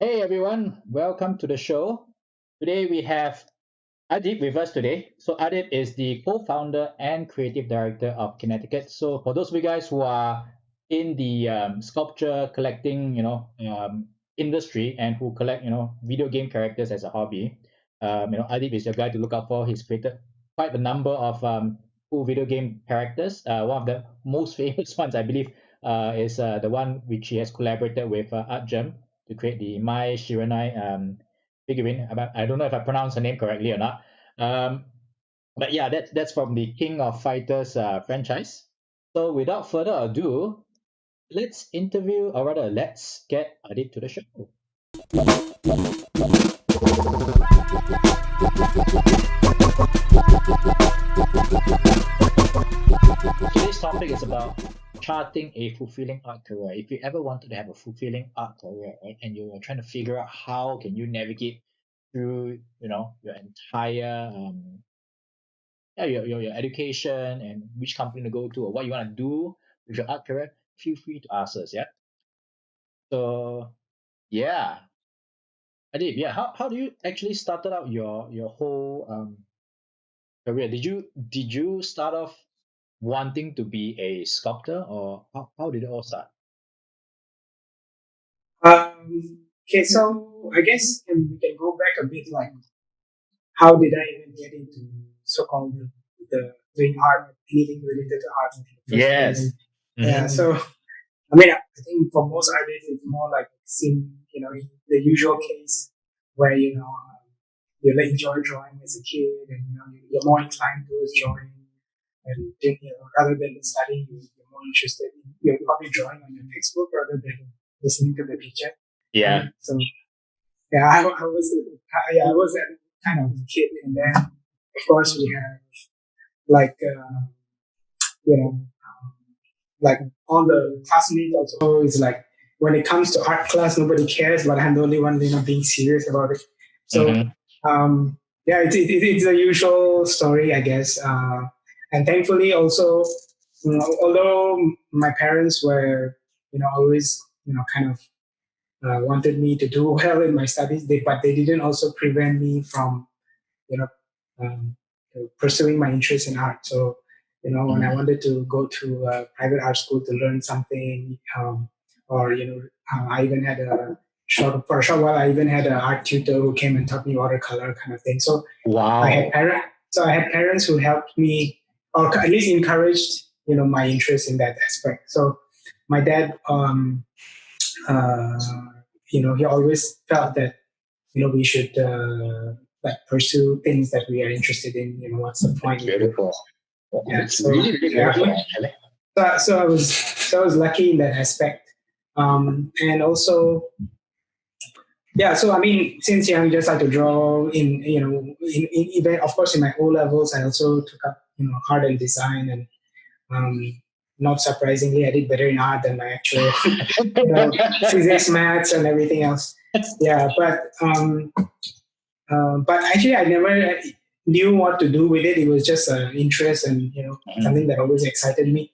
Hey everyone, welcome to the show. Today we have Adeeb with us today. So Adeeb is the co-founder and creative director of Kinetiquettes. So for those of you guys who are in the sculpture collecting, industry and who collect, video game characters as a hobby, Adeeb is your guy to look out for. He's created quite a number of cool video game characters. One of the most famous ones, I believe, is the one which he has collaborated with Art Gem to create the Mai Shiranai figurine. I don't know if I pronounced her name correctly or not. Um, but yeah, that's from the King of Fighters franchise. So without further ado, let's interview, or rather, let's get Adit to the show. Today's topic is about charting a fulfilling art career. If you ever wanted to have a fulfilling art career, right, and you're trying to figure out how can you navigate through, your entire yeah, your education and which company to go to or what you want to do with your art career, feel free to ask us. Yeah. So yeah, Adib, yeah, how do you actually started out your whole career? Did you start off wanting to be a sculptor, or how did it all start? Okay, so I guess we can go back a bit, like how did I even get into so-called the doing art, anything related to art in the first place? Yes. Yeah, Mm-hmm. so I mean, I think for most artists, it's more like seeing, the usual case where, you enjoy drawing as a kid and, you're more inclined towards drawing and, rather than studying, you're more interested in, you're probably drawing on your textbook rather than listening to the teacher, right? Yeah. So, yeah, I was that kind of kid. And then, of course, we have like, you know, like all the classmates also is like when it comes to art class, nobody cares, but I'm the only one, being serious about it. So Mm-hmm. yeah, it's the usual story, I guess. And thankfully, also, although my parents were, always, kind of wanted me to do well in my studies, but they didn't also prevent me from, you know, um, pursuing my interest in art. So, when I Mm-hmm. wanted to go to a private art school to learn something, or I even had for a short while, I even had an art tutor who came and taught me watercolor kind of thing. So I had Wow. parents, who helped me, or at least encouraged, my interest in that aspect. So my dad, uh, he always felt that we should like pursue things that we are interested in. What's the point if you Beautiful. Wow, yeah. that's So really, really yeah, beautiful actually. so I was lucky in that aspect. And also, yeah. So I mean, since young, just like to draw in in even, of course, in my O levels, I also took up art and design. And um, not surprisingly, I did better in art than my actual physics, maths, and everything else. Yeah, but actually, I never knew what to do with it. It was just an interest and something that always excited me.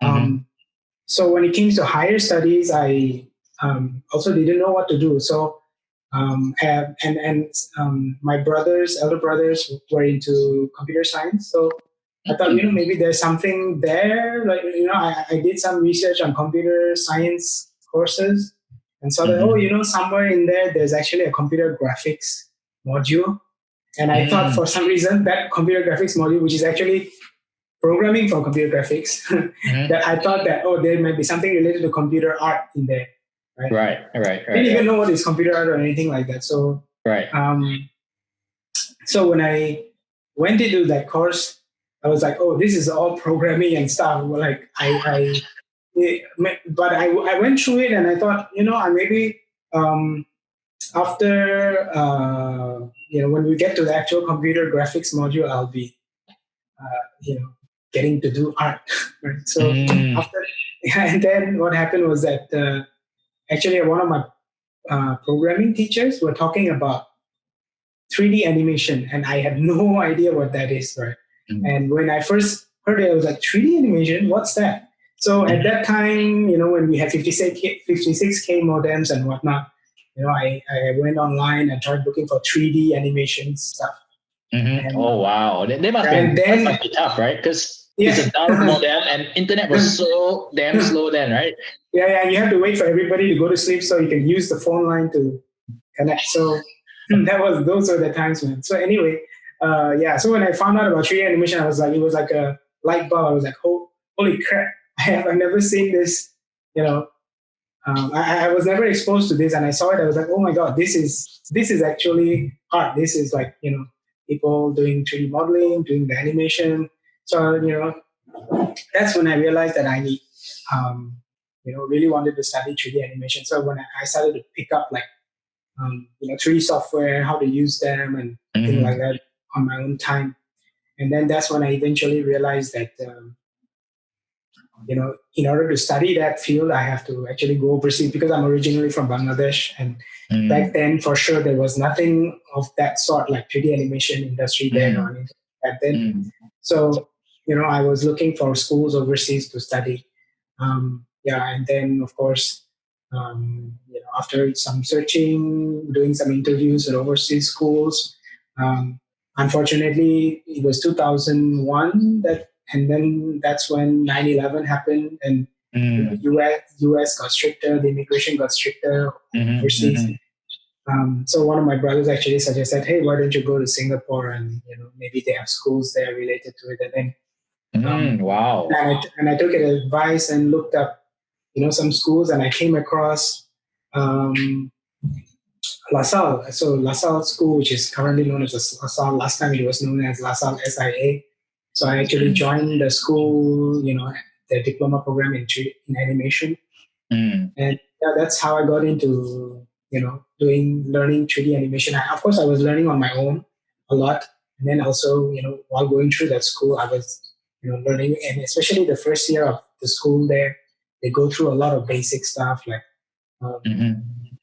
Mm-hmm. Um, so when it came to higher studies, I also didn't know what to do. So my elder brothers, were into computer science. So I thought, Mm-hmm. maybe there's something there. Like, I did some research on computer science courses and saw that, oh, Mm-hmm. somewhere in there, there's actually a computer graphics module. And I thought Mm-hmm. for some reason that computer graphics module, which is actually programming for computer graphics, Mm-hmm. that I thought that, oh, there might be something related to computer art in there, right? Right, right, Didn't right, even right, know what is computer art or anything like that. So, right. um, so when I went into that course, I was like, oh, this is all programming and stuff. Well, like but I went through it and I thought, I maybe um, after when we get to the actual computer graphics module, I'll be getting to do art. Right? So Mm. after, and then what happened was that actually one of my programming teachers were talking about 3D animation, and I had no idea what that is, right? Mm. And when I first heard it, I was like, 3D animation, what's that? So at Mhm. that time, when we had 56K modems and whatnot, I went online and tried looking for 3D animation stuff. Mm-hmm. Oh wow, they must and that then must be tough, right? Because it's yeah, a dull modem, and internet was so damn slow then, right? yeah, and you have to wait for everybody to go to sleep so you can use the phone line to connect. So those were the times, man. So anyway, yeah. So when I found out about 3D animation, I was like, it was like a light bulb. I was like, holy crap! I've never seen this. You know, I was never exposed to this, and I saw it. I was like, oh my god, this is actually art. This is like people doing 3D modeling, doing the animation. So that's when I realized that I need, really wanted to study 3D animation. So when I started to pick up like 3D software, how to use them, and things like that on my own time. And then that's when I eventually realized that in order to study that field, I have to actually go overseas because I'm originally from Bangladesh. And back then, for sure, there was nothing of that sort, like 3D animation industry there or anything back then. So, I was looking for schools overseas to study. And then, of course, after some searching, doing some interviews at overseas schools, unfortunately, it was 2001 and then that's when 9/11 happened, and the US got stricter, the immigration got stricter overseas. So one of my brothers actually suggested, "Hey, why don't you go to Singapore and maybe they have schools there related to it." And then wow. And I took it advice and looked up some schools, and I came across LaSalle. So LaSalle School, which is currently known as LaSalle, last time it was known as LaSalle SIA. So I actually joined the school, the diploma program in animation. And that's how I got into, learning 3D animation. Of course, I was learning on my own a lot. And then also, while going through that school, I was, learning, and especially the first year of the school there, they go through a lot of basic stuff like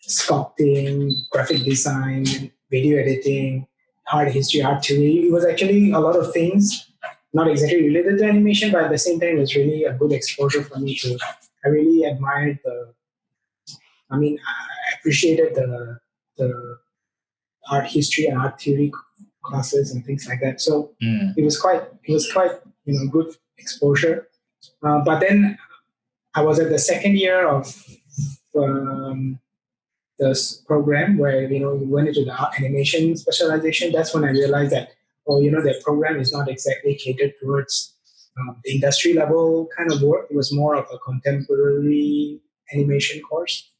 sculpting, graphic design, video editing, art history, art theory. It was actually a lot of things, not exactly related to animation, but at the same time, it was really a good exposure for me to. I really admired I appreciated the art history and art theory classes and things like that. So it was quite good exposure. But then I was at the second year of um, this program where we went into the animation specialization. That's when I realized that the program is not exactly catered towards the industry level kind of work. It was more of a contemporary animation course.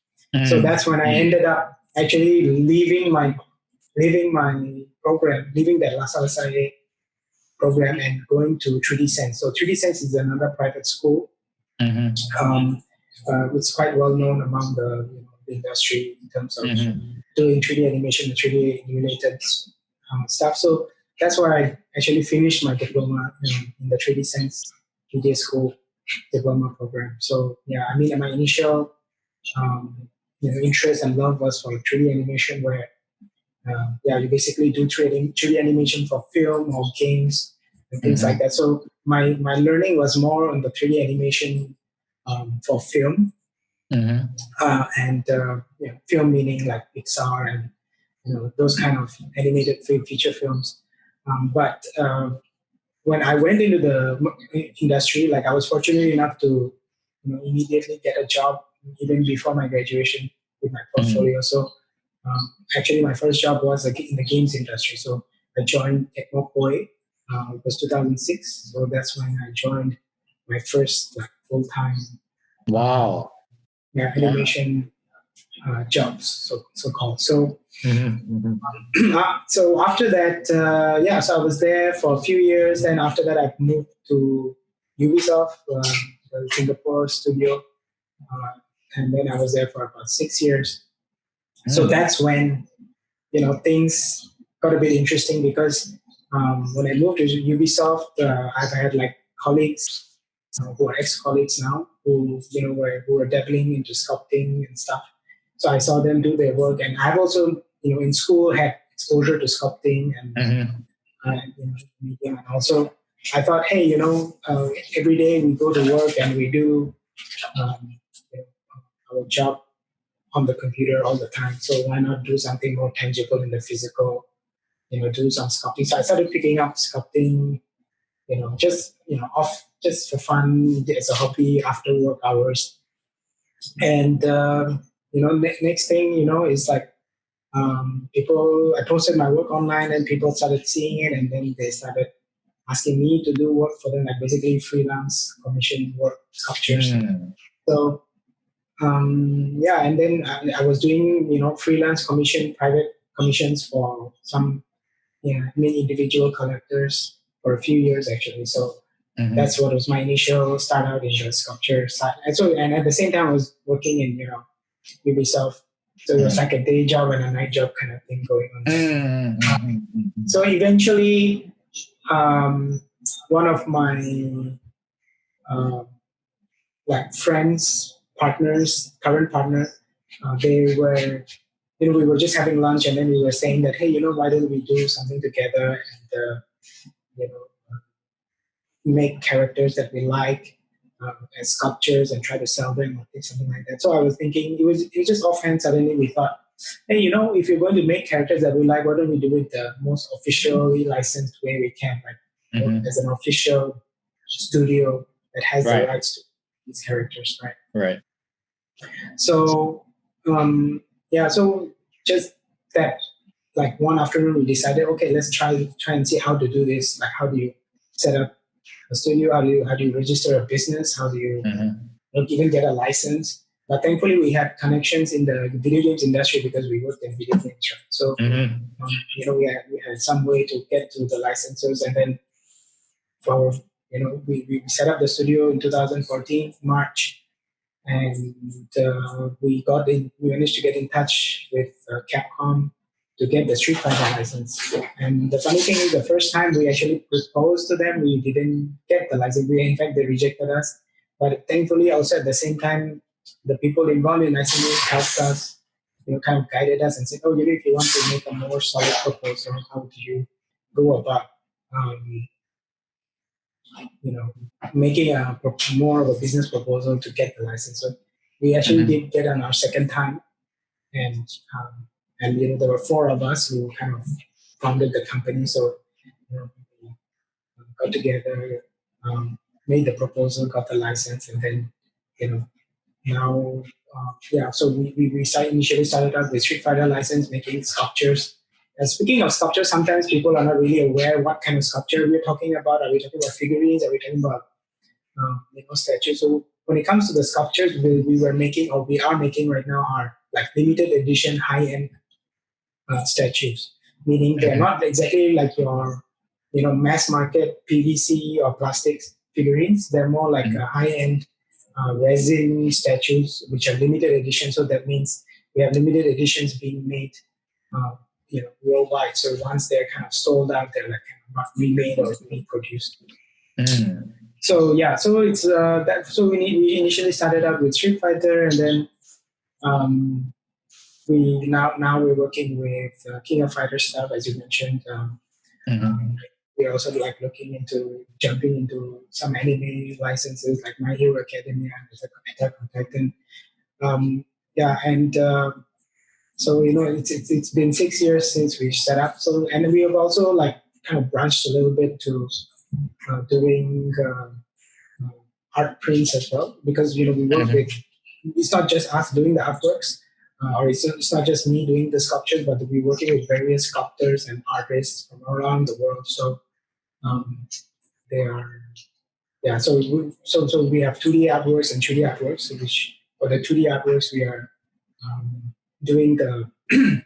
So that's when I ended up actually leaving my program, leaving the LaSalle SIA program and going to 3D Sense. So 3D Sense is another private school. It's quite well known among the industry in terms of doing 3D animation and 3D related stuff. So that's where I actually finished my diploma in the 3D Sense media school diploma program. So yeah, my initial interest and love was for 3D animation, where you basically do 3D animation for film or games and things like that. So my learning was more on the 3D animation for film, and film meaning like Pixar and those kind of animated feature films. But when I went into the industry, like I was fortunate enough to immediately get a job even before my graduation with my portfolio. So actually, my first job was in the games industry. So I joined Tecmo. It was 2006. So that's when I joined my first full time Wow. animation jobs, so called. So so after that, so I was there for a few years. And after that, I moved to Ubisoft, the Singapore studio, and then I was there for about 6 years. So that's when things got a bit interesting because when I moved to Ubisoft, I've had like colleagues who are ex-colleagues now who were dabbling into sculpting and stuff. So I saw them do their work, and I've also in school had exposure to sculpting and medium, and also I thought, hey, every day we go to work and we do um, our job on the computer all the time. So why not do something more tangible in the physical? Do some sculpting. So I started picking up sculpting. Just off just for fun as a hobby after work hours. And next thing is like people. I posted my work online, and people started seeing it, and then they started asking me to do work for them, like basically freelance commission work, sculptures. So yeah, and then I was doing freelance private commissions for some individual collectors for a few years actually. So that's what was my initial start out in the sculpture side. And at the same time, I was working in Ubisoft. So it was like a day job and a night job kind of thing going on. So eventually, one of my like friends, partners, current partner, they were, we were just having lunch, and then we were saying that, hey, why don't we do something together and, you know, make characters that we like as sculptures and try to sell them or something like that. So I was thinking, it was just offhand. Suddenly we thought, hey, if you're going to make characters that we like, why don't we do it the most officially licensed way we can, like as an official studio that has the rights to these characters, right? Right. So yeah, so just that, like one afternoon we decided, okay, let's try and see how to do this. Like, how do you set up a studio? How do you register a business? How do you even get a license? But thankfully, we had connections in the video games industry because we worked in video games, right? So we had some way to get to the licensors, and then we set up the studio in 2014 March. And we managed to get in touch with Capcom to get the Street Fighter license. And the funny thing is, the first time we actually proposed to them, we didn't get the license. In fact, they rejected us. But thankfully, also at the same time, the people involved in licensing helped us, kind of guided us and said, oh, if you want to make a more solid proposal, how do you go about making more of a business proposal to get the license. So we actually did get on our second time, and there were four of us who kind of founded the company. So we got together, made the proposal, got the license, and then now so we initially started out with Street Fighter license, making sculptures. And speaking of sculpture, sometimes people are not really aware what kind of sculpture we're talking about. Are we talking about figurines? Are we talking about statues? So when it comes to the sculptures we were making, or we are making right now, are like limited edition, high-end statues. Meaning they're not exactly like your mass market PVC or plastics figurines. They're more like a high-end resin statues, which are limited edition. So that means we have limited editions being made worldwide. So once they're kind of sold out, they're like kind of not remade or reproduced. So yeah, so it's that. So we initially started out with Street Fighter, and then we now we're working with King of Fighters stuff, as you mentioned. We're also like looking into jumping into some anime licenses like My Hero Academia and Attack on Titan. Yeah, and so it's been 6 years since we set up. So, and we have also like kind of branched a little bit to doing art prints as well, because we work with. It's not just us doing the artworks, or it's not just me doing the sculptures, but we're working with various sculptors and artists from around the world. So they are, yeah. So we have 2D artworks and 3D artworks, which for the 2D artworks we are doing we're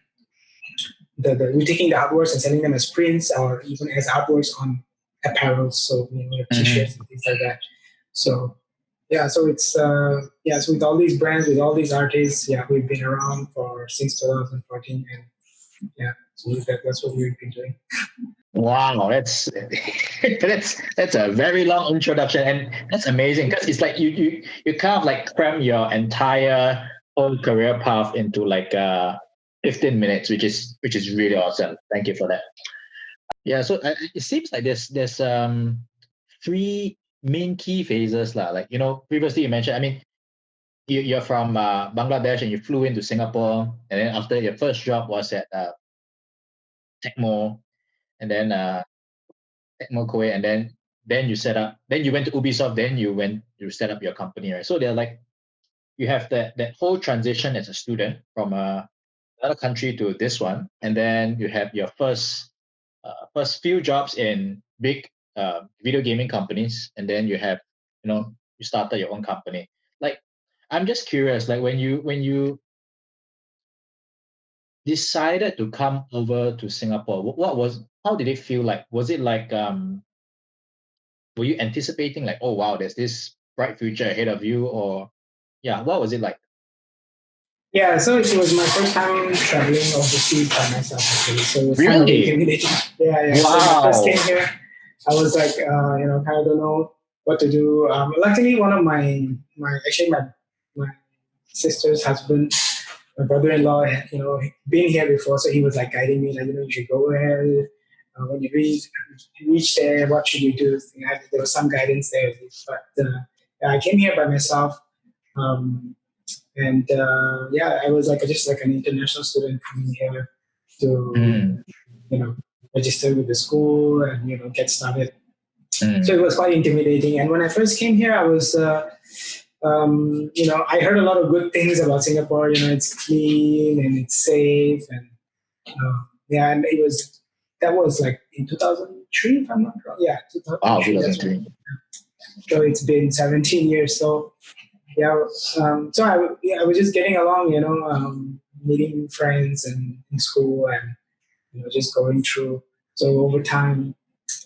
taking the artworks and selling them as prints or even as artworks on apparel, so t-shirts and things like that. So yeah, so it's so with all these brands, with all these artists, we've been around since 2014, and so that's what we've been doing. Wow, that's that's a very long introduction, and that's amazing because it's like you kind of like cram your entire whole career path into like 15 minutes, which is really awesome. Thank you for that. Yeah, so it seems like there's three main key phases lah. Like previously you mentioned. I mean, you're from Bangladesh and you flew into Singapore, and then after your first job was at Tecmo, and then Tecmo Kuwait, and then you set up, then you went to Ubisoft, then you went to set up your company, right? So they're like you have that whole transition as a student from another country to this one, and then you have your first few jobs in big video gaming companies, and then you have you started your own company. Like, I'm just curious, like when you decided to come over to Singapore, what was how did it feel like? Was it like were you anticipating like, oh wow, there's this bright future ahead of you, or yeah, what was it like? Yeah, so it was my first time traveling overseas by myself actually. So it was kind of Really? intimidating. Yeah, yeah. So when I first came Wow. here, I was like, kind of don't know what to do. Luckily, one of my sister's husband, my brother-in-law, had, been here before, so he was like guiding me, like, you should go ahead. When you reach there, what should you do? There was some guidance there, but yeah, I came here by myself. Um, and I was like just like an international student coming here to Mm, you know register with the school and get started. So mm, it was quite intimidating. And when I first came here, I was I heard a lot of good things about Singapore. It's clean and it's safe, and and that was like in 2003, if I'm not wrong. Yeah, wow, 2003. That's when. 2003. So it's been 17 years. So yeah, I was just getting along, meeting friends and in school, and just going through. So over time,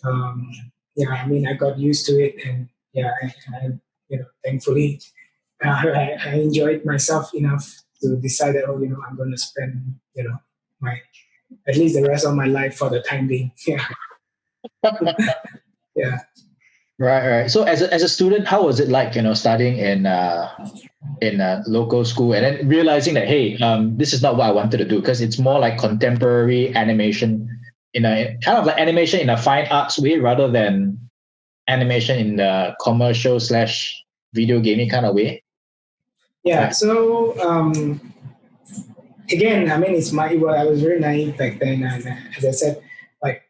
um, I mean, I got used to it, and thankfully, I enjoyed myself enough to decide that, I'm going to spend, my at least the rest of my life for the time being. Yeah, yeah. Right, right. So as a student, how was it like, studying in a local school and then realizing that, hey, this is not what I wanted to do because it's more like contemporary animation in a kind of like animation in a fine arts way rather than animation in the commercial slash video gaming kind of way. Yeah. Right. So again, I mean, well, I was very naive back then, and as I said, like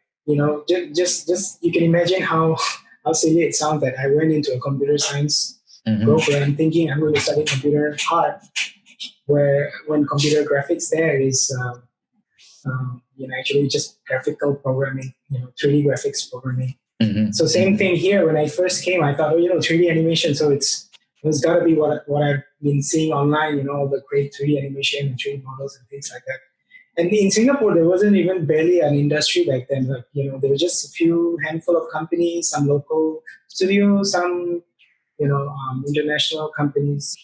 just you can imagine how how silly it sounds that I went into a computer science Mm-hmm. program thinking I'm going to study computer art, where when computer graphics there is actually just graphical programming, 3D graphics programming. So Mm-hmm. same Mm-hmm. thing here. When I first came, I thought, 3D animation. So it's got to be what I've been seeing online. All the great 3D animation and 3D models and things like that. And in Singapore, there wasn't even barely an industry back then. Like there were just a few handful of companies, some local studios, some international companies.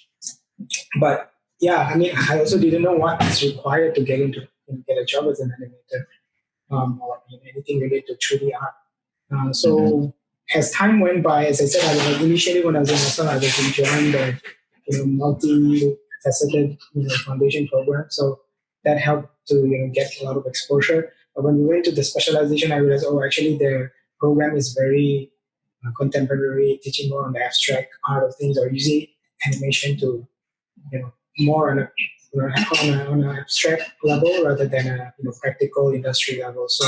But yeah, I mean, I also didn't know what is required to get a job as an animator, or anything related to 3D art. Mm-hmm. So as time went by, as I said, I was initially when I was in Assam, I was enjoying the multi-faceted foundation program. So that helped to get a lot of exposure. But when we went to the specialization, I realized, oh, actually the program is very contemporary, teaching more on the abstract art of things, or using animation to more on an abstract level rather than a practical industry level. So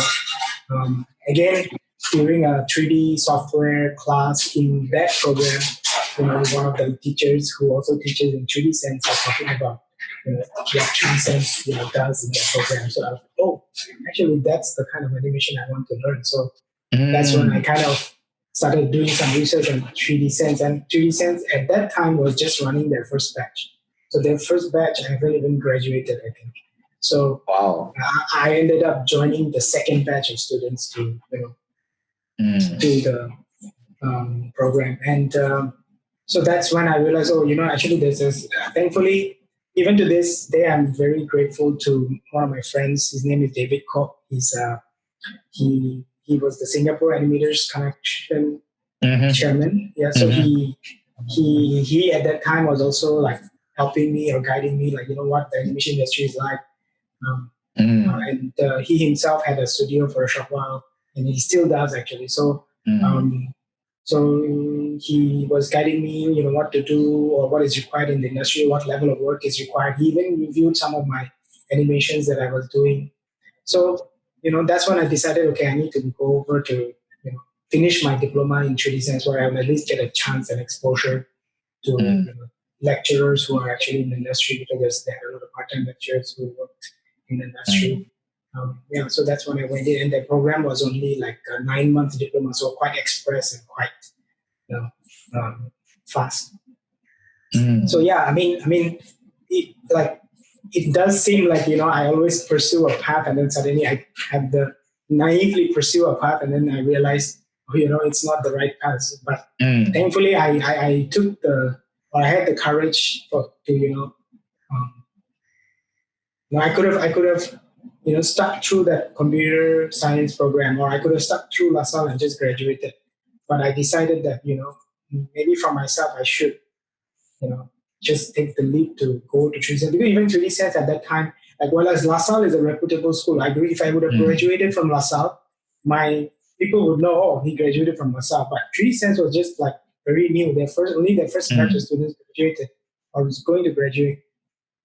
again, during a 3D software class in that program, one of the teachers who also teaches in 3D Sense was talking about what 3D Sense does in that program. So I was like, oh, actually that's the kind of animation I want to learn. So that's when I Mm. kind of started doing some research on 3D Sense. And 3D Sense at that time was just running their first batch. So their first batch, I haven't even graduated, I think. So Wow. I ended up joining the second batch of students to Mm. do the program. And so that's when I realized, oh, actually there's this. Thankfully, even to this day, I'm very grateful to one of my friends. His name is David Koch. He was the Singapore Animators Connection Mm-hmm. chairman. Yeah, so Mm-hmm. he at that time was also like helping me or guiding me, like what the animation industry is like. Um, Mm. and he himself had a studio for a short while, and he still does actually. So Mm. um, so he was guiding me, what to do or what is required in the industry, what level of work is required. He even reviewed some of my animations that I was doing. So, that's when I decided, okay, I need to go over to, finish my diploma in 3D Sense where I will at least get a chance and exposure to lecturers who are actually in the industry, because there are a lot of part-time lecturers who worked in the industry. So that's when I went in, and the program was only like a 9-month diploma, so quite express and quite fast. So yeah, I mean, it does seem like I always pursue a path, and then suddenly I have the naively pursue a path, and then I realize, it's not the right path. But thankfully, I took I had the courage to I could have stuck through that computer science program, or I could have stuck through LaSalle and just graduated. But I decided that maybe for myself I should just take the leap to go to 3D. Because even 3D Sense at that time, like, well, as LaSalle is a reputable school, I agree. If I would have graduated from LaSalle, my people would know, oh, he graduated from LaSalle. But 3D Sense was just like very new. Only their first batch of students graduated or was going to graduate.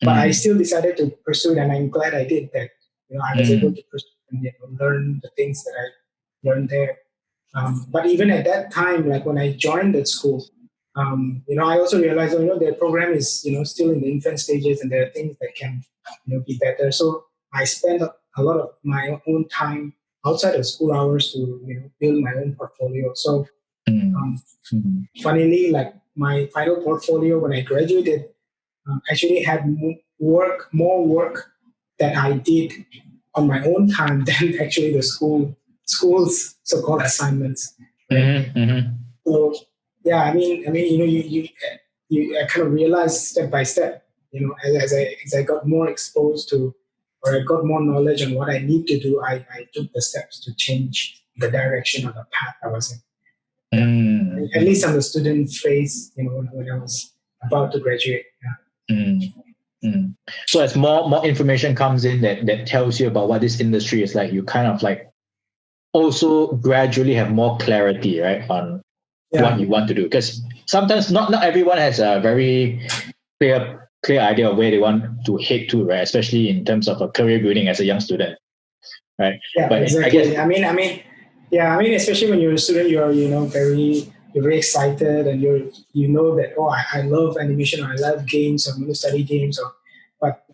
But I still decided to pursue it, and I'm glad I did that. I was able to pursue and learn the things that I learned there. But even at that time, like when I joined that school, I also realized, their program is, still in the infant stages, and there are things that can, be better. So I spent a lot of my own time outside of school hours to, build my own portfolio. So, funnily, like my final portfolio when I graduated actually had more work that I did on my own time than actually the school's so-called assignments. So yeah, I mean, I kind of realized step by step, as I got more exposed to, or I got more knowledge on what I need to do, I took the steps to change the direction of the path I was in. At least on the student phase, when I was about to graduate. So as more information comes in that tells you about what this industry is like, you kind of like also gradually have more clarity, right, on what you want to do. Because sometimes not everyone has a very clear idea of where they want to head to, right? Especially in terms of a career building as a young student, right? Yeah, but exactly. I mean, especially when you're a student, you're very excited, and you know that, oh, I love animation, or I love games, or I'm going to study games, but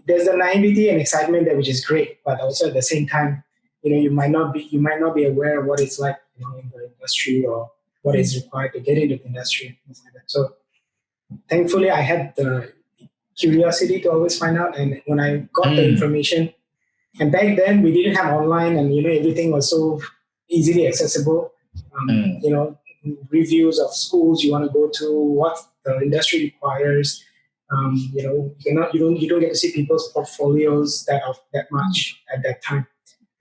there's the naivety and excitement there, which is great, but also at the same time, you might not be aware of what it's like, in the industry, or what is required to get into the industry and things like that. So thankfully, I had the curiosity to always find out, and when I got the information. And back then, we didn't have online, and everything was so easily accessible. Reviews of schools you want to go to, what the industry requires. You don't get to see people's portfolios that much at that time.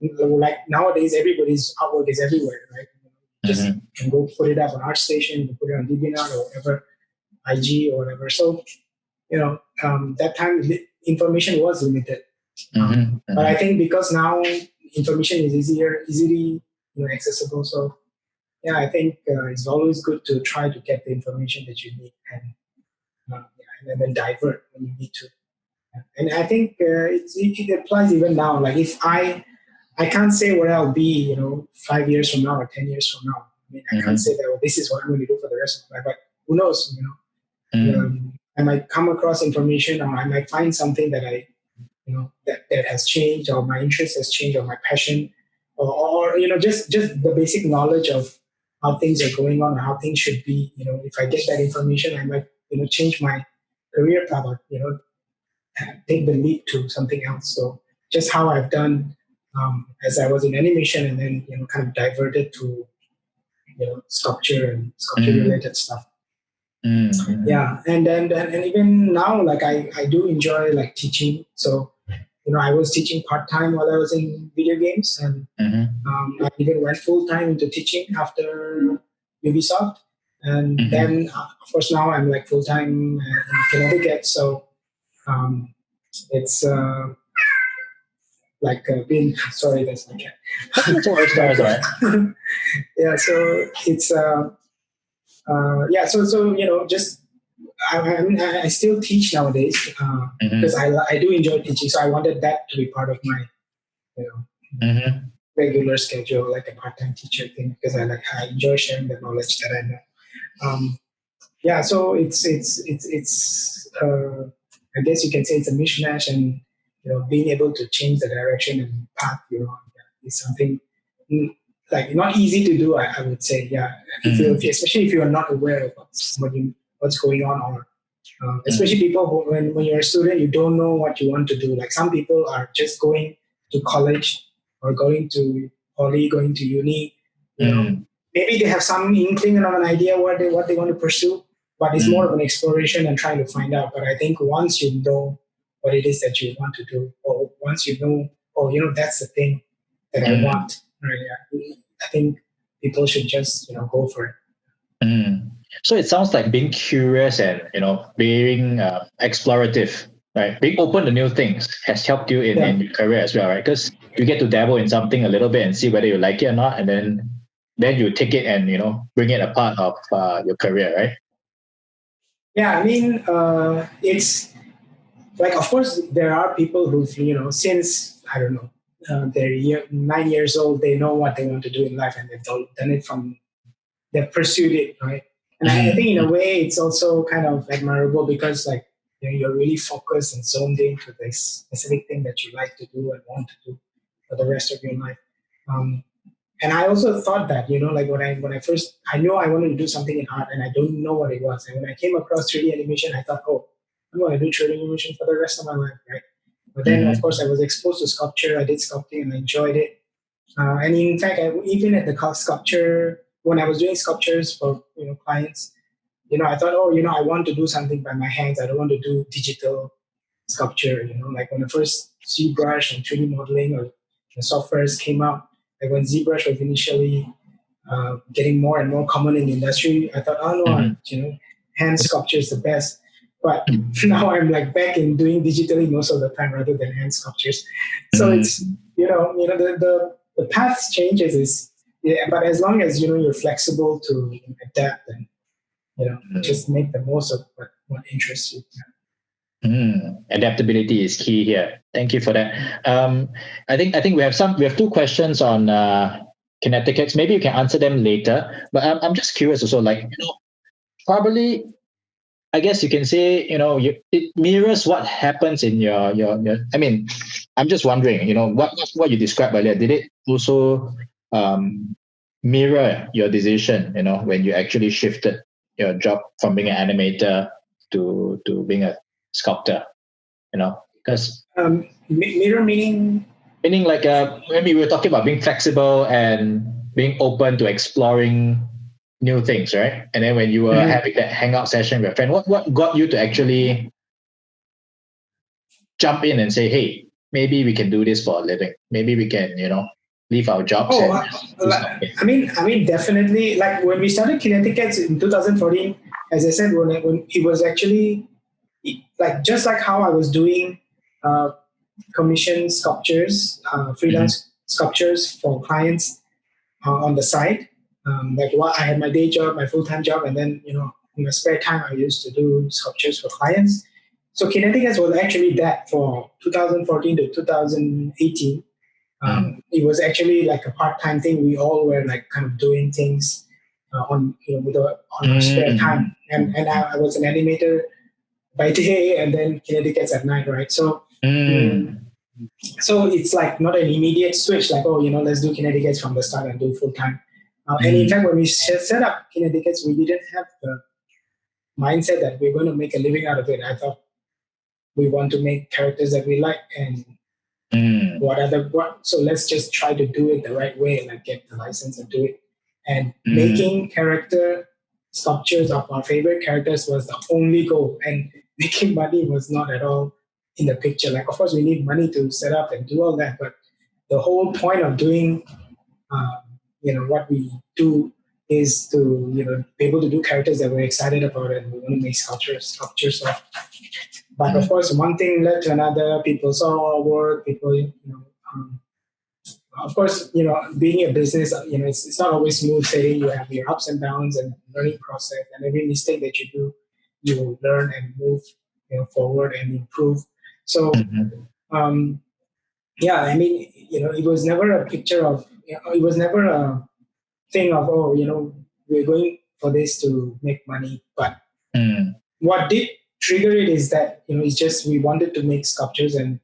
Like nowadays, everybody's artwork is everywhere, right? Just can go put it up on ArtStation, put it on DeviantArt or whatever, IG or whatever. So that time information was limited. But I think because now information is easily accessible. So yeah, I think it's always good to try to get the information that you need, and then divert when you need to. And I think it applies even now. Like if I can't say where I'll be, 5 years from now or 10 years from now. I mean, I can't say that, well, this is what I'm going to do for the rest of my life. But who knows? I might come across information, or I might find something that that has changed, or my interest has changed, or my passion, or just the basic knowledge of how things are going on, or how things should be. If I get that information, I might change my career path, or take the leap to something else. So just how I've done as I was in animation, and then kind of diverted to sculpture and sculpture related stuff. Yeah, and even now, like I do enjoy like teaching. So I was teaching part time while I was in video games, and I even went full time into teaching after Ubisoft, and then of course now I'm like full time in Connecticut. So it's like been sorry, that's okay. Sorry. Yeah, so it's yeah, so just I still teach nowadays because I do enjoy teaching. So I wanted that to be part of my you know regular schedule, like a part-time teacher thing, because I enjoy sharing the knowledge that I know. Yeah, so it's I guess you can say it's a mishmash, and being able to change the direction and path you're on is something mm, like not easy to do. I would say, yeah, especially if you are not aware of what's going on, or especially people who, when you're a student, you don't know what you want to do. Like some people are just going to college or going to poly, going to uni. Maybe they have some inkling or an idea what they want to pursue, but it's more of an exploration and trying to find out. But I think once you know what it is that you want to do, or once you know, oh, that's the thing that I want, right? Yeah, I think people should just go for it. So it sounds like being curious and being explorative, right? Being open to new things has helped you in your career as well, right? Because you get to dabble in something a little bit and see whether you like it or not, and then you take it and bring it a part of your career, right? Yeah, I mean, it's like, of course, there are people who, since I don't know, they're 9 years old, they know what they want to do in life, and they've done it from they've pursued it, right? And I think in a way it's also kind of admirable because like you're really focused and zoned into this specific thing that you like to do and want to do for the rest of your life. Um, and I also thought that like when I first I knew I wanted to do something in art and I don't know what it was. And when I came across 3D animation, I thought, oh, I'm going to do 3D animation for the rest of my life, right? But then of course I was exposed to sculpture. I did sculpting and I enjoyed it. And in fact, even at the sculpture, when I was doing sculptures for clients, I thought, oh, I want to do something by my hands. I don't want to do digital sculpture. Like when the first ZBrush and 3D modeling or the softwares came out, like when ZBrush was initially getting more and more common in the industry, I thought, oh no, hand sculpture is the best. But now I'm like back in doing digitally most of the time rather than hand sculptures. So it's the path changes is but as long as you're flexible to adapt and just make the most of what interests you. Adaptability is key here. Thank you for that. I think we have two questions on Kinetiquettes. Maybe you can answer them later. But I'm just curious also, like probably I guess you can say, it mirrors what happens in your. I mean, I'm just wondering, what you described earlier. Did it also mirror your decision, when you actually shifted your job from being an animator to being a sculptor, because mirror meaning like when we were talking about being flexible and being open to exploring new things, right? And then when you were having that hangout session with a friend, what got you to actually jump in and say, hey, maybe we can do this for a living. Maybe we can, leave our jobs. I mean, definitely. Like when we started Kinetiquettes in 2014, as I said, when it was actually like just like how I was doing commission sculptures, freelance sculptures for clients on the side. Like I had my day job, my full-time job, and then in my spare time I used to do sculptures for clients. So Kinetiquettes was actually that for 2014 to 2018. It was actually like a part-time thing. We all were like kind of doing things on our spare time, and I was an animator by day and then Kinetiquettes at night, right? So so it's like not an immediate switch, like, oh, let's do Kinetiquettes from the start and do full time. And in fact, when we set up Kinetiquettes, we didn't have the mindset that we're going to make a living out of it. I thought we want to make characters that we like and so let's just try to do it the right way, like get the license and do it. And making character sculptures of our favorite characters was the only goal. And making money was not at all in the picture. Like, of course, we need money to set up and do all that, but the whole point of doing, what we do is to, be able to do characters that we're excited about and we want to make sculptures of. But of course, one thing led to another. People saw our work. People, of course, being a business, it's not always smooth sailing. You have your ups and downs and learning process, and every mistake that you do, you learn and move, forward and improve. So, um, yeah, I mean, it was never a picture of, it was never a thing of, oh, we're going for this to make money. But what did trigger it is that, it's just we wanted to make sculptures, and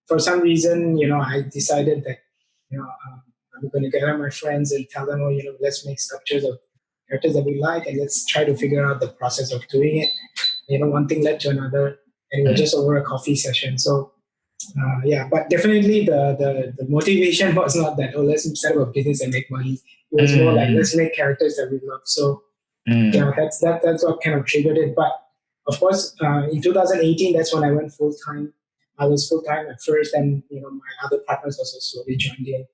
for some reason, I decided that, I'm going to gather my friends and tell them, oh, let's make sculptures of characters that we like, and let's try to figure out the process of doing it. One thing led to another, and it was just over a coffee session. So yeah, but definitely the motivation was not that, oh, let's set up a business and make money. It was more like, let's make characters that we love. So that's what kind of triggered it. But of course, in 2018, that's when I went full time. I was full time at first, and my other partners also slowly joined in.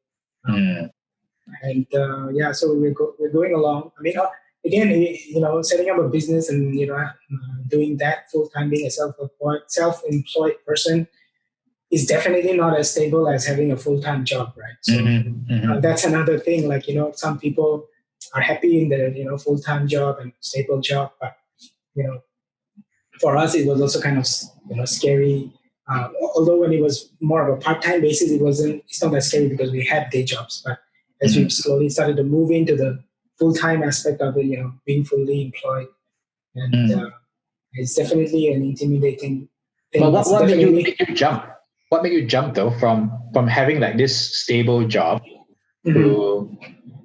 And yeah, so we're going along. I mean, again, setting up a business and doing that full time, being a self-employed person, is definitely not as stable as having a full-time job, right? So that's another thing. Like, some people are happy in their, full-time job and stable job, but, for us, it was also kind of, scary. Although when it was more of a part-time basis, it's not that scary because we had day jobs. But as we slowly started to move into the full-time aspect of it, being fully employed, and it's definitely an intimidating thing. But what made you jump? What made you jump though from having like this stable job to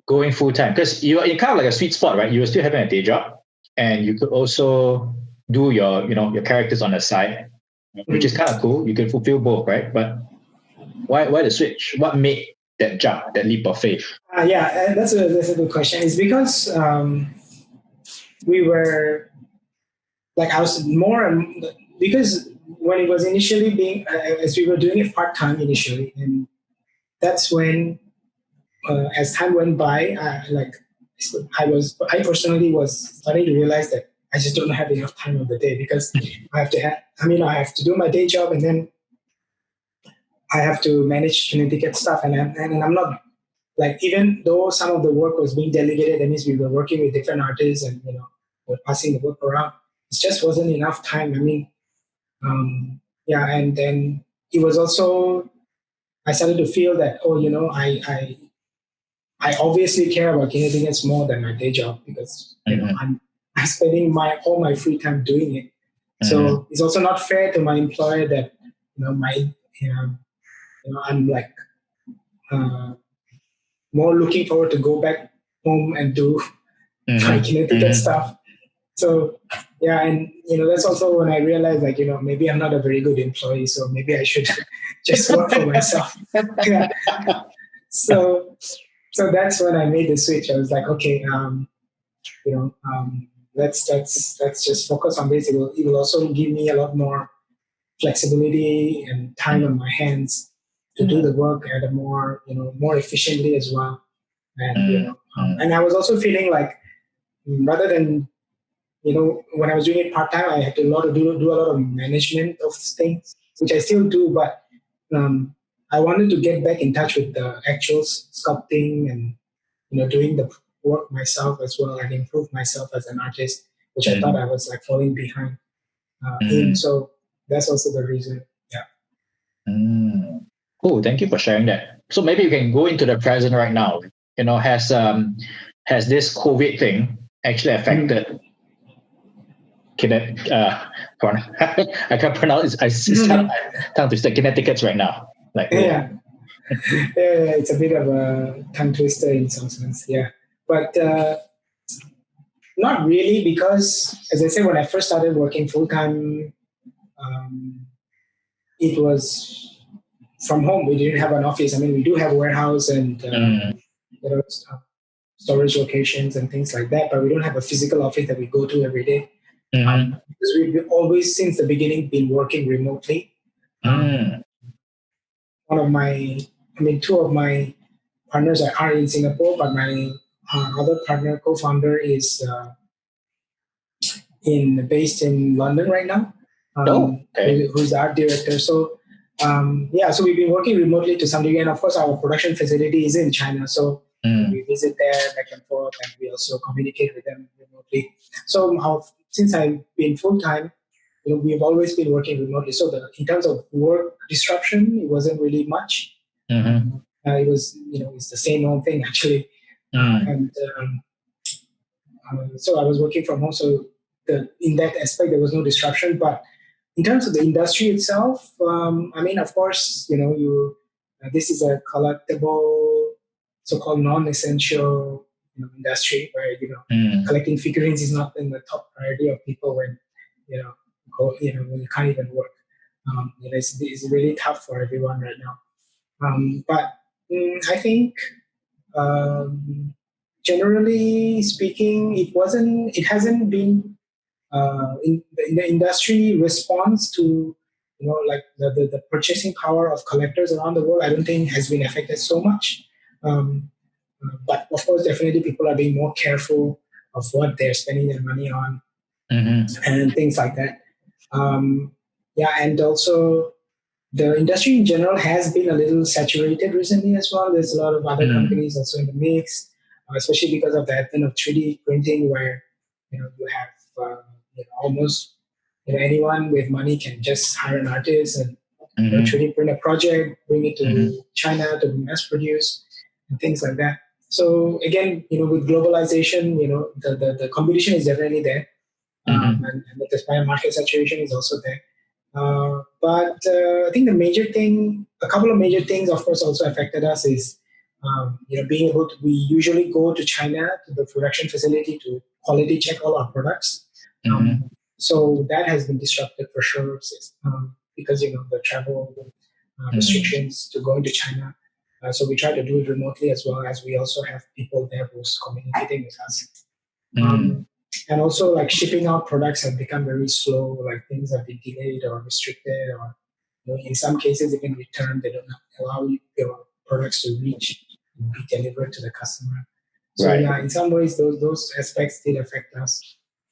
going full time? Because you're in kind of like a sweet spot, right? You were still having a day job, and you could also do your characters on the side, which is kind of cool. You can fulfill both, right? But why the switch? What made that jump, that leap of faith? Yeah, that's a good question. It's because we were like, I was because when it was initially being, as we were doing it part time initially, and that's when, as time went by, I personally was starting to realize that I just don't have enough time of the day, because I have to do my day job, and then I have to manage Kinetiquette stuff, and I'm not, like, even though some of the work was being delegated, that means we were working with different artists, and we're passing the work around. It just wasn't enough time. I mean, yeah, and then it was also, I started to feel that, oh, I obviously care about Kinetiquettes more than my day job, because I'm spending all my free time doing it. So it's also not fair to my employer that I'm like more looking forward to go back home and do my Kinetiquette stuff. So yeah, and that's also when I realized, like, maybe I'm not a very good employee, so maybe I should just work for myself. Yeah. So that's when I made the switch. I was like, okay, let's just focus on this. It will also give me a lot more flexibility and time on my hands to do the work at a more efficiently as well. And and I was also feeling like, rather than when I was doing it part time, I had to do a lot of management of things, which I still do, but I wanted to get back in touch with the actual sculpting and doing the work myself as well, and improve myself as an artist, which I thought I was like falling behind in. So that's also the reason. Yeah. Cool. Thank you for sharing that. So maybe you can go into the present right now. Has this COVID thing actually affected I can't pronounce it. It's tongue twister. Kinetiquettes right now. Like yeah. Yeah, it's a bit of a tongue twister in some sense. Yeah, but not really, because, as I said, when I first started working full time, it was from home. We didn't have an office. I mean, we do have a warehouse and storage locations and things like that, but we don't have a physical office that we go to every day. Because we've always, since the beginning, been working remotely. Two of my partners are in Singapore, but my other partner, co-founder, is based in London right now. Who's the art director. So So we've been working remotely to some degree, and of course, our production facility is in China, so we visit there back and forth, and we also communicate with them remotely. So since I've been full time, we've always been working remotely. So in terms of work disruption, it wasn't really much. It was, it's the same old thing actually, and so I was working from home. So in that aspect, there was no disruption, but in terms of the industry itself, of course, this is a collectible, so-called non-essential industry where collecting figurines is not in the top priority of people when when you can't even work. It's really tough for everyone right now. But I think generally speaking, it hasn't been in the industry response to like the purchasing power of collectors around the world. I don't think has been affected so much, but of course definitely people are being more careful of what they're spending their money on and things like that. And also the industry in general has been a little saturated recently as well. There's a lot of other companies also in the mix, especially because of the advent of 3D printing, where you have almost anyone with money can just hire an artist and 3D print a project, bring it to China to be mass produced, and things like that. So again, with globalization, the competition is definitely there, and the market saturation is also there. But I think a couple of major things, of course, also affected us is, being able to, we usually go to China to the production facility to quality check all our products. So that has been disrupted for sure, because, the travel restrictions to go into China. So we try to do it remotely as well as we also have people there who's communicating with us. And also, like shipping out products have become very slow. Like things have been delayed or restricted, or in some cases even returned. They don't allow your products to reach and be delivered to the customer. So in some ways, those aspects did affect us.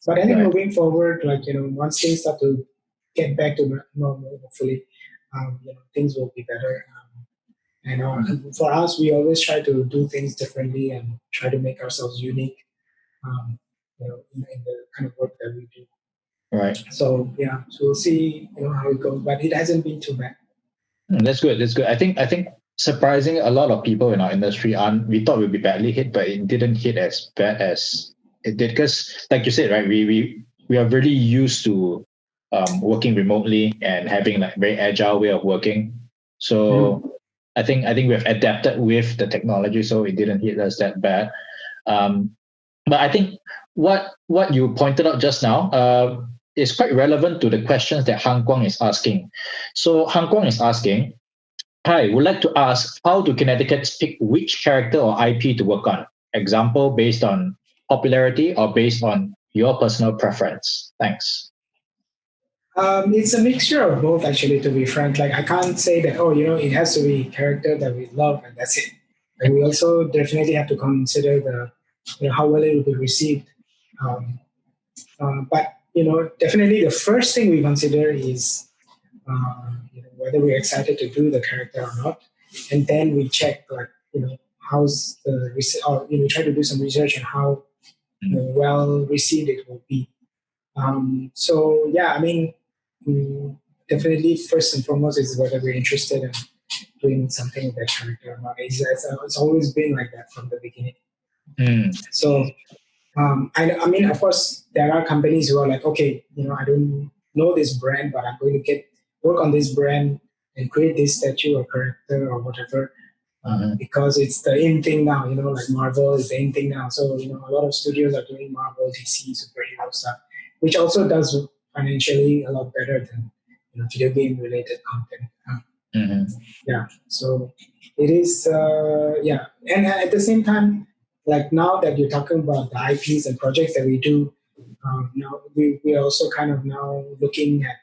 But I think moving forward, like once things start to get back to normal, hopefully, things will be better. And for us, we always try to do things differently and try to make ourselves unique. In the kind of work that we do. Right. So we'll see, how it goes, but it hasn't been too bad. That's good. That's good. I think surprising a lot of people in our industry we thought we'd be badly hit, but it didn't hit as bad as it did. Because, like you said, right, we are really used to working remotely and having like very agile way of working. So I think we have adapted with the technology, so it didn't hit us that bad. But I think what you pointed out just now is quite relevant to the questions that Han Guang is asking. So Han Guang is asking, hi, would like to ask, how do Kinetiquettes pick which character or IP to work on? Example, based on popularity or based on your personal preference? Thanks. It's a mixture of both, actually, to be frank. Like, I can't say that, it has to be a character that we love and that's it. And we also definitely have to consider how well it will be received. But definitely the first thing we consider is whether we're excited to do the character or not, and then we check how's the or try to do some research on how well received it will be. Definitely first and foremost is whether we're interested in doing something with that character or not. It's always been like that from the beginning. So, of course, there are companies who are like, okay, I don't know this brand, but I'm going to work on this brand and create this statue or character or whatever, because it's the in thing now. Like Marvel is the in thing now. So a lot of studios are doing Marvel, DC, superhero stuff, which also does financially a lot better than video game related content. So it is. And at the same time, like now that you're talking about the IPs and projects that we do, now we are also kind of now looking at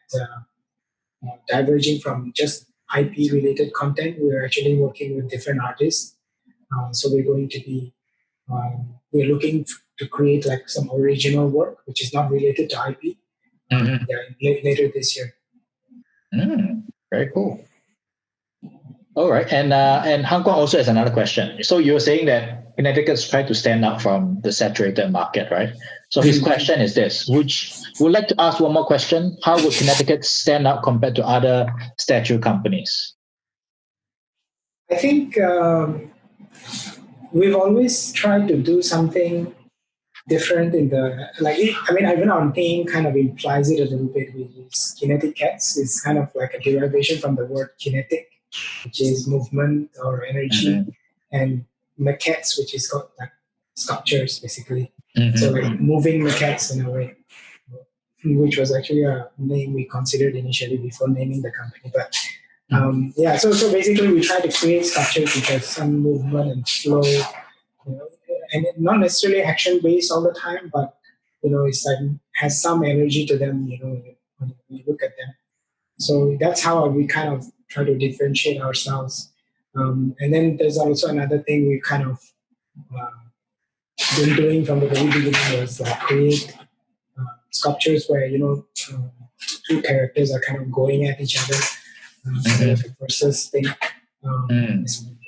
diverging from just IP related content. We're actually working with different artists. So we're going to be we're looking to create like some original work which is not related to IP. Later this year. Very cool. All right, and Hang Guang also has another question. So you're saying that Connecticut's trying to stand out from the saturated market, right? So his question is this: would like to ask one more question? How would Connecticut stand out compared to other statue companies? I think we've always tried to do something different in the like. I mean, even our name kind of implies it a little bit. Which is Kinetiquettes. It's kind of like a derivation from the word kinetic, which is movement or energy, Mm-hmm. and maquettes, which is called like sculptures, basically. So Mm-hmm. like moving maquettes in a way, which was actually a name we considered initially before naming the company. But yeah, so basically we try to create structures which have some movement and flow, and not necessarily action based all the time, but it's like has some energy to them, when you look at them. So that's how we kind of try to differentiate ourselves. And then there's also another thing we kind of uh, been doing from the very beginning was like create sculptures where two characters are kind of going at each other, kind of like a versus thing.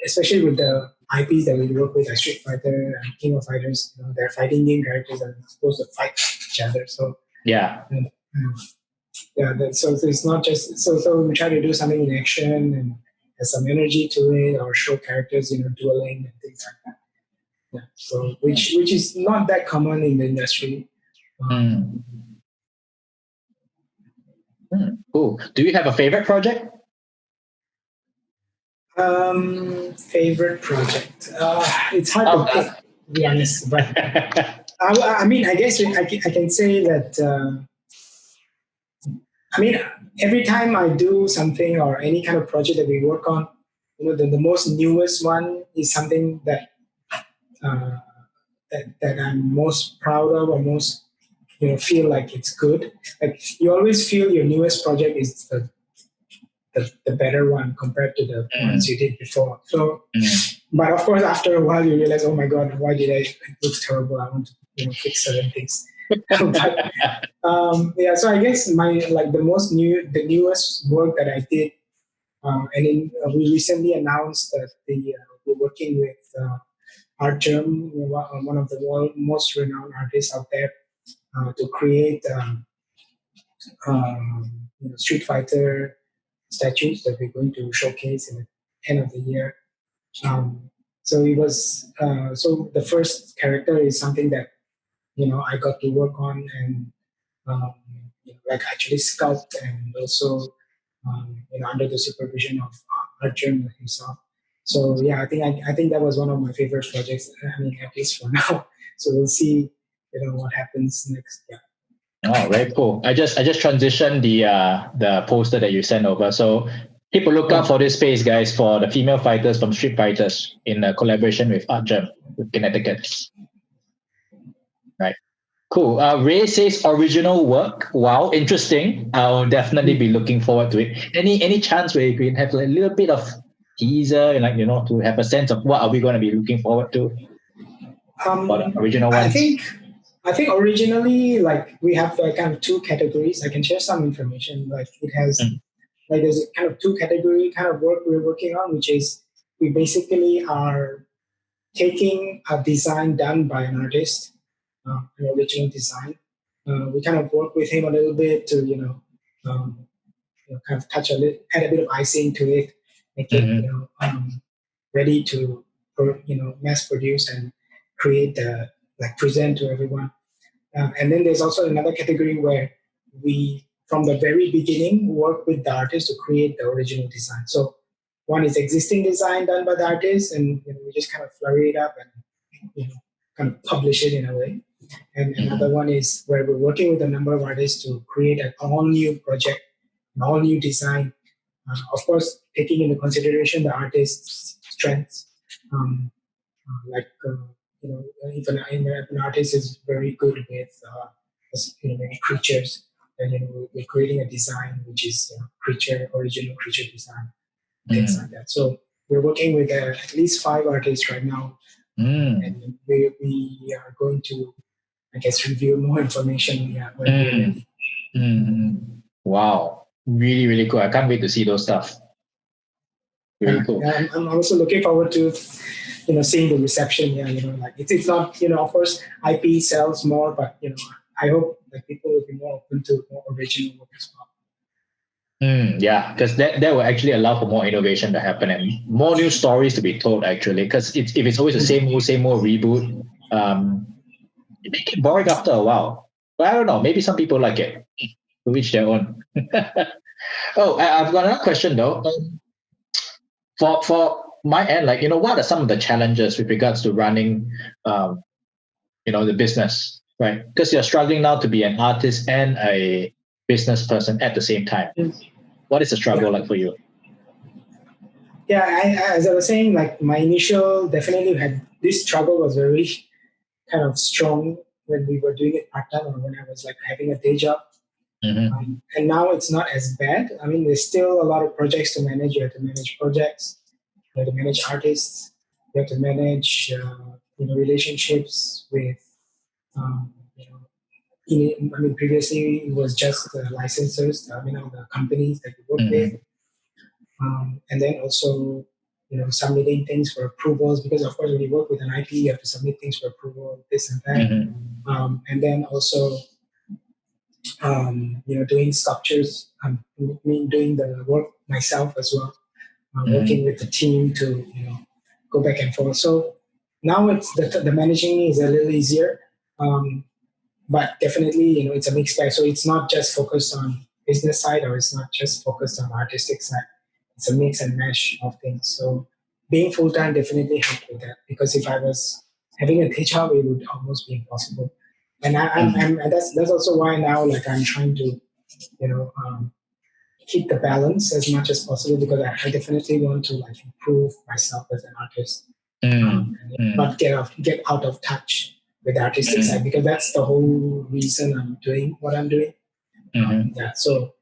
Especially with the IPs that we work with, like Street Fighter and King of Fighters, they're fighting game characters that are supposed to fight each other. So Yeah. yeah, so it's not just so we try to do something in action and has some energy to it, or show characters dueling and things like that. Yeah, so which is not that common in the industry. Mm. Cool. Do you have a favorite project? Favorite project. It's hard to pick, to be honest. But I mean, I guess I can say that. I mean, every time I do something or any kind of project that we work on, the most newest one is something uh, that I'm most proud of, or most feel like it's good. Like you always feel your newest project is the better one compared to the ones you did before. So, but of course, after a while, you realize, oh my god, why did I? It looks terrible. I want to fix certain things. But yeah, so I guess the newest work that I did, we recently announced that we're working with Art Germ, one of the most renowned artists out there, to create Street Fighter statues that we're going to showcase in the end of the year. Um, so it was so the first character is something that I got to work on, and like actually sculpt, and also under the supervision of Arjun himself. So yeah, I think that was one of my favorite projects. I mean, at least for now. So we'll see, what happens next. Yeah. Oh, very cool. I just transitioned the poster that you sent over. So keep a lookout Oh, for this space, guys, for the female fighters from Street Fighters in a collaboration with Art Gem with Connecticut. Right. Cool. Ray says original work. Wow, interesting. I'll definitely be looking forward to it. Any chance where you can have like a little bit of teaser and to have a sense of what are we going to be looking forward to for the original I ones? think originally, like, we have kind of two categories. I can share some information. Like it has Mm, like there's kind of two category kind of work we're working on, which is we basically are taking a design done by an artist, an original design. We kind of work with him a little bit to kind of add a bit of icing to it, make it ready to mass produce and create like present to everyone. And then there's also another category where we, from the very beginning, work with the artist to create the original design. So one is existing design done by the artist, and we just kind of flurry it up and kind of publish it in a way. And another one is where we're working with a number of artists to create an all new project, an all new design. Of course, taking into consideration the artist's strengths. Um, if an artist is very good with maybe creatures, then we're creating a design which is original creature design, things like that. So we're working with at least 5 artists right now, and we are going to, I guess, review more information, yeah, when we're ready. Wow. Really, really cool. I can't wait to see those stuff. Really cool. I'm also looking forward to seeing the reception. Like it's not of course IP sells more, but I hope like people will be more open to more original work as well. Yeah, because that will actually allow for more innovation to happen and more new stories to be told. Actually, because if it's always the same old reboot, it may get boring after a while. But I don't know. Maybe some people like it. To each their own. Oh, I've got another question though. For my end, like what are some of the challenges with regards to running, um, the business, right? Because you're struggling now to be an artist and a business person at the same time. What is the struggle Yeah. like for you? Yeah, as I was saying, like my initial definitely had this struggle was very kind of strong when we were doing it part time or when I was like having a day job. Mm-hmm. And now it's not as bad. I mean, there's still a lot of projects to manage. You have to manage projects, you have to manage artists, you have to manage relationships with I mean, previously it was just the licensors, the companies that you work with, Mm-hmm. and then also submitting things for approvals because of course when you work with an IP you have to submit things for approval, this and that, Mm-hmm. and then also doing sculptures. I mean, doing the work myself as well, working Mm-hmm. with the team to go back and forth. So now it's the managing is a little easier. Um, but definitely it's a mixed bag, so it's not just focused on business side or it's not just focused on artistic side. It's a mix and mash of things. So being full-time definitely helped with that because if I was having a day job it would almost be impossible. And and that's also why now like I'm trying to you know um, keep the balance as much as possible because I definitely want to like improve myself as an artist, and Mm-hmm. not get out of touch with the artistic side Mm-hmm. because that's the whole reason I'm doing what I'm doing. Mm-hmm. Yeah. So,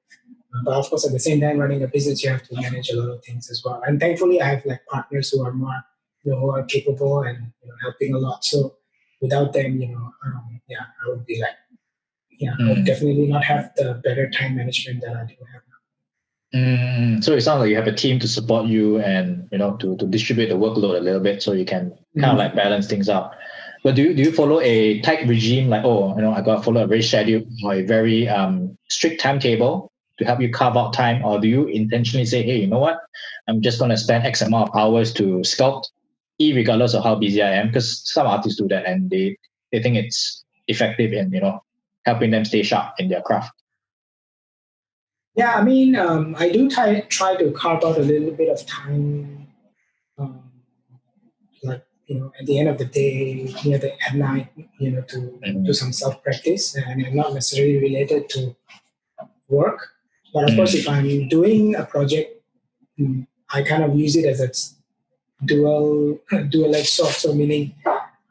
but of course, at the same time, running a business, you have to manage a lot of things as well. And thankfully, I have like partners who are more, who are capable and helping a lot. So, without them, yeah, I would be like, yeah, I would Mm-hmm. definitely not have the better time management that I do have now. So it sounds like you have a team to support you and to distribute the workload a little bit so you can kind of like balance things out. But do you follow a tight regime like I got to follow a very schedule or a very strict timetable to help you carve out time, or do you intentionally say, hey, you know what, I'm just going to spend X amount of hours to sculpt, regardless of how busy I am? Because some artists do that and they think it's effective in helping them stay sharp in their craft. Yeah, I mean, I do try to carve out a little bit of time, um, like at the end of the day, at night, to do Mm-hmm. some self practice, and not necessarily related to work. But of course, if Mm-hmm. I'm doing a project, I kind of use it as a dual edged sword. So meaning,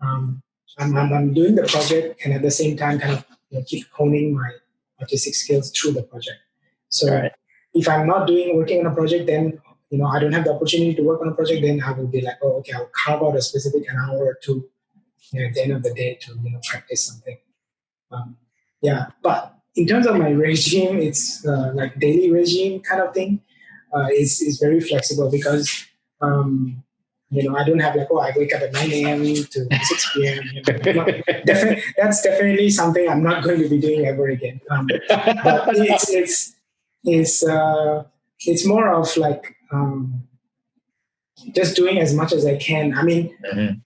um, I'm doing the project, and at the same time, kind of keep honing my artistic skills through the project. All So right. if I'm not working on a project, then I don't have the opportunity to work on a project. Then I will be like, oh, okay, I'll carve out a specific an hour or two at the end of the day to practice something. Um, yeah, but in terms of my regime, it's like daily regime kind of thing. Is very flexible because I don't have like, oh, I wake up at 9 a.m. to 6 p.m. That's definitely something I'm not going to be doing ever again. But it's more of like just doing as much as I can. I mean, Mhm.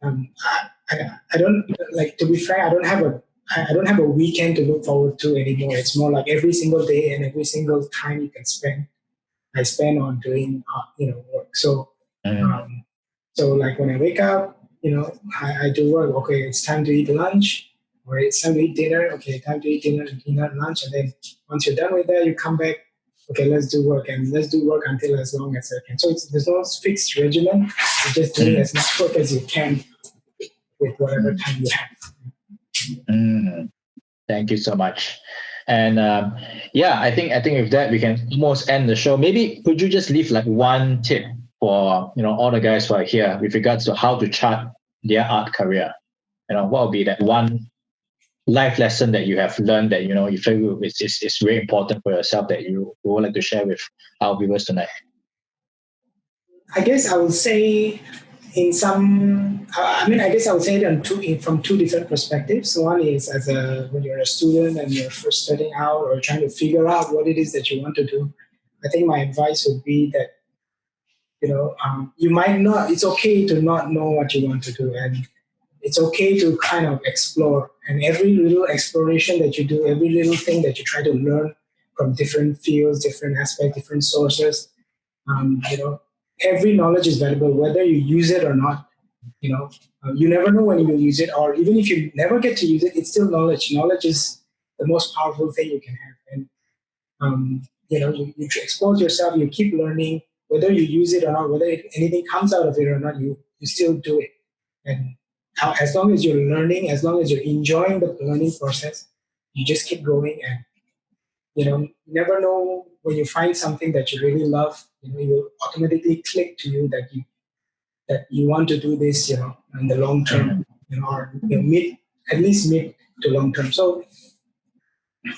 I don't like, to be frank. I don't have a weekend to look forward to anymore. It's more like every single day and every single time you can spend, I spend on doing work. So Mhm. um, so like when I wake up, I do work. Okay, it's time to eat lunch, or it's time to eat dinner. Okay, time to eat dinner and lunch, and then once you're done with that, you come back. Okay, let's do work, and let's do work until as long as I can. So there's no fixed regimen. You're just doing Mhm. as much work as you can with whatever time you have. Mhm. Thank you so much. And yeah, I think with that we can almost end the show. Maybe could you just leave like one tip for all the guys who are here with regards to how to chart their art career? What would be that one life lesson that you have learned that you feel is very important for yourself that you would like to share with our viewers tonight? I guess I would say in some, I mean, I guess I would say it from two different perspectives. One is as a when you're a student and you're first starting out or trying to figure out what it is that you want to do. I think my advice would be that you might not. It's okay to not know what you want to do, and it's okay to kind of explore. And every little exploration that you do, every little thing that you try to learn from different fields, different aspects, different sources, um, you know, every knowledge is valuable, whether you use it or not. You never know when you will use it, or even if you never get to use it, it's still knowledge. Knowledge is the most powerful thing you can have, and you expose yourself, you keep learning, whether you use it or not, whether anything comes out of it or not, you still do it. And as long as you're learning, as long as you're enjoying the learning process, you just keep going. And you never know when you find something that you really love, it will automatically click to you that you want to do this, in the long term, or mid, at least mid to long term. So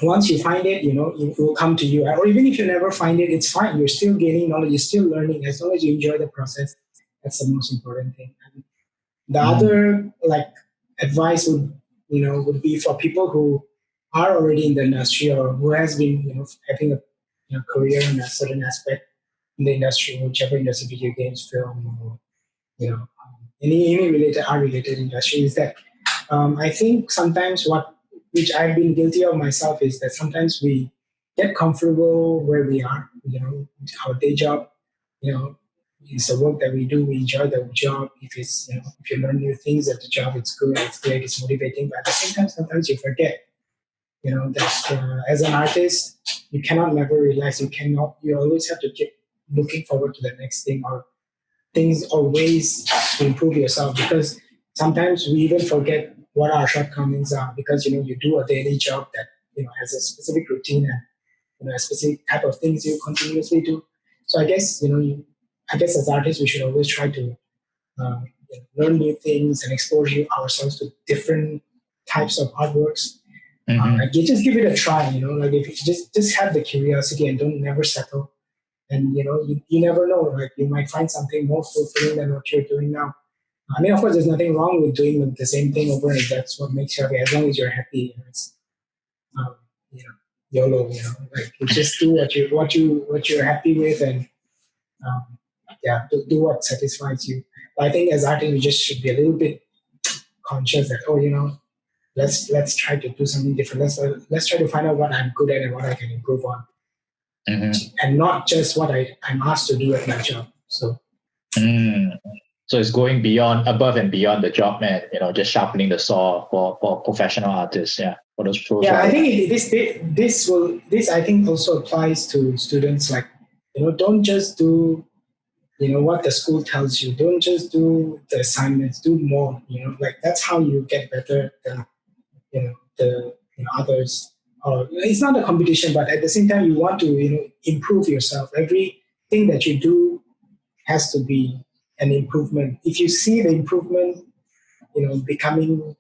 once you find it, it will come to you. Or even if you never find it, it's fine. You're still gaining knowledge. You're still learning. As long as you enjoy the process, that's the most important thing. And the other advice would be for people who are already in the industry or who has been having a career in a certain aspect in the industry, whichever industry, video games, film, or any related art related industry, is that I think sometimes which I've been guilty of myself is that sometimes we get comfortable where we are, our day job, it's the work that we do, we enjoy the job. If you learn new things at the job, it's good, it's great, it's motivating. But at the same time, sometimes you forget, that as an artist, you cannot never realize you always have to keep looking forward to the next thing or things or ways to improve yourself, because sometimes we even forget what our shortcomings are, because you do a daily job that has a specific routine and a specific type of things you continuously do. So I guess I guess as artists we should always try to learn new things and expose ourselves to different types of artworks. You just give it a try. Like if you just have the curiosity and don't never settle. And you never know. Like you might find something more fulfilling than what you're doing now. I mean, of course, there's nothing wrong with doing the same thing over, and that's what makes you happy. As long as you're happy, it's um, you know, YOLO. Like you just do what you're happy with, and do what satisfies you. But I think as artists, we just should be a little bit conscious that let's try to do something different. Let's try to find out what I'm good at and what I can improve on, and not just what I'm asked to do at my job. So. So it's going above and beyond the job, man. Just sharpening the saw for professional artists. Yeah, for those pros. Yeah, I think this I think also applies to students. Like, don't just do what the school tells you. Don't just do the assignments. Do more. Like that's how you get better than the others. Or it's not a competition, but at the same time, you want to improve yourself. Everything that you do has to be an improvement. If you see the improvement, becoming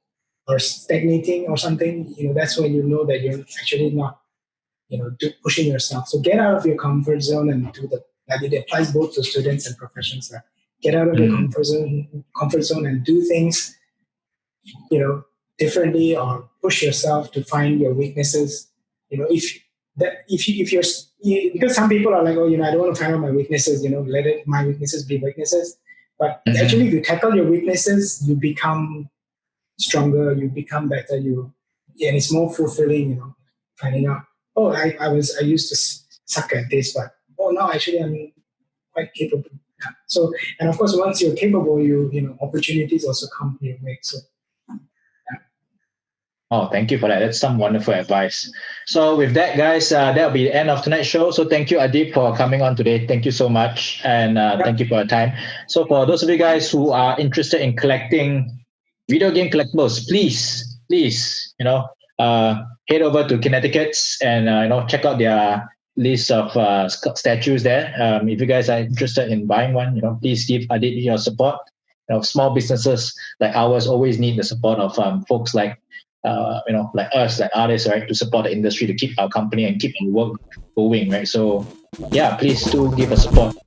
or stagnating or something, that's when you know that you're actually not, pushing yourself. So get out of your comfort zone and do that. It applies both to students and professions. Get out of your comfort zone and do things, differently, or push yourself to find your weaknesses. If you're because some people are like, I don't want to find out my weaknesses. My weaknesses be weaknesses. But actually, if you tackle your weaknesses, you become stronger. You become better. And it's more fulfilling. Finding out, I used to suck at this, but now actually I'm quite capable. Yeah. So, and of course, once you're capable, opportunities also come your way. So. Oh, thank you for that. That's some wonderful advice. So with that, guys, that'll be the end of tonight's show. So thank you, Adeeb, for coming on today. Thank you so much. And thank you for your time. So for those of you guys who are interested in collecting video game collectibles, please, head over to Kinetiquettes and, check out their list of statues there. If you guys are interested in buying one, please give Adeeb your support. Small businesses like ours always need the support of folks like like us, like artists, right, to support the industry, to keep our company and keep our work going, right? So, yeah, please do give us support.